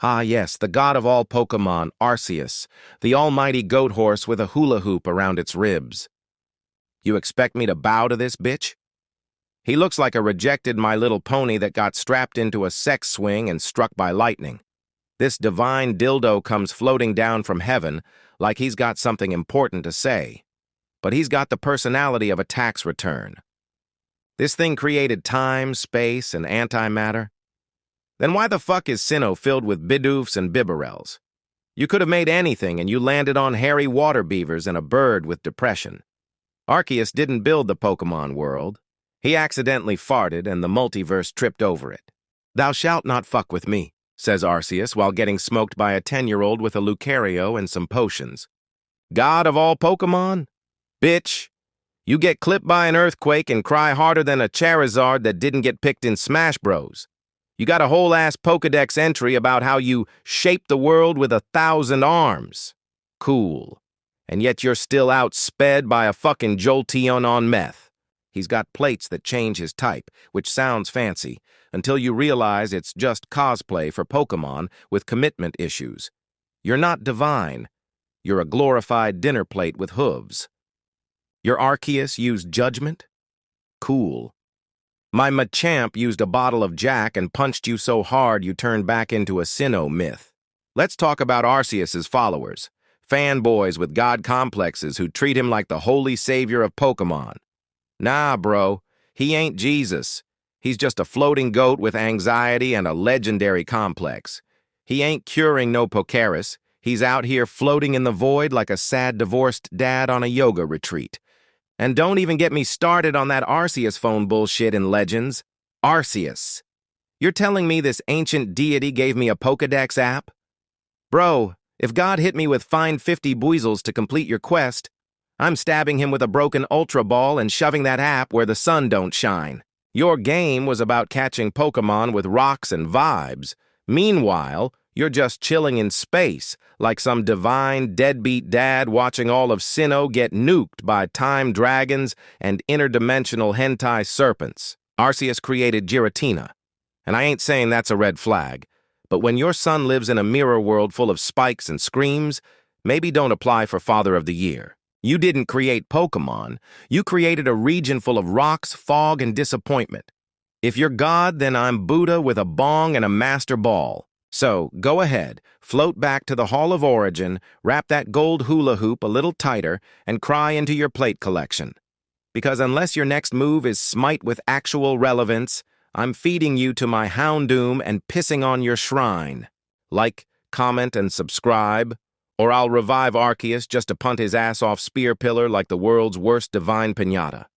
Ah yes, the god of all Pokémon, Arceus, the almighty goat horse with a hula hoop around its ribs. You expect me to bow to this bitch? He looks like a rejected My Little Pony that got strapped into a sex swing and struck by lightning. This divine dildo comes floating down from heaven like he's got something important to say. But he's got the personality of a tax return. This thing created time, space, and antimatter. Then why the fuck is Sinnoh filled with Bidoofs and Bibarels? You could have made anything and you landed on hairy water beavers and a bird with depression. Arceus didn't build the Pokémon world. He accidentally farted and the multiverse tripped over it. "Thou shalt not fuck with me," says Arceus while getting smoked by a 10-year-old with a Lucario and some potions. God of all Pokémon? Bitch, you get clipped by an earthquake and cry harder than a Charizard that didn't get picked in Smash Bros. You got a whole-ass Pokedex entry about how you shaped the world with 1,000 arms. Cool. And yet you're still outsped by a fucking Jolteon on meth. He's got plates that change his type, which sounds fancy, until you realize it's just cosplay for Pokémon with commitment issues. You're not divine. You're a glorified dinner plate with hooves. Your Arceus used judgment? Cool. My Machamp used a bottle of Jack and punched you so hard you turned back into a Sinnoh myth. Let's talk about Arceus's followers, fanboys with god complexes who treat him like the holy savior of Pokémon. Nah, bro, he ain't Jesus. He's just a floating goat with anxiety and a legendary complex. He ain't curing no Pokeris. He's out here floating in the void like a sad divorced dad on a yoga retreat. And don't even get me started on that Arceus phone bullshit in Legends. Arceus. You're telling me this ancient deity gave me a Pokedex app? Bro, if God hit me with find 50 buizels to complete your quest, I'm stabbing him with a broken Ultra Ball and shoving that app where the sun don't shine. Your game was about catching Pokémon with rocks and vibes. Meanwhile, you're just chilling in space, like some divine deadbeat dad watching all of Sinnoh get nuked by time dragons and interdimensional hentai serpents. Arceus created Giratina. And I ain't saying that's a red flag, but when your son lives in a mirror world full of spikes and screams, maybe don't apply for Father of the Year. You didn't create Pokémon. You created a region full of rocks, fog, and disappointment. If you're God, then I'm Buddha with a bong and a master ball. So, go ahead, float back to the Hall of Origin, wrap that gold hula hoop a little tighter, and cry into your plate collection. Because unless your next move is smite with actual relevance, I'm feeding you to my Houndoom and pissing on your shrine. Like, comment, and subscribe, or I'll revive Arceus just to punt his ass off Spear Pillar like the world's worst divine piñata.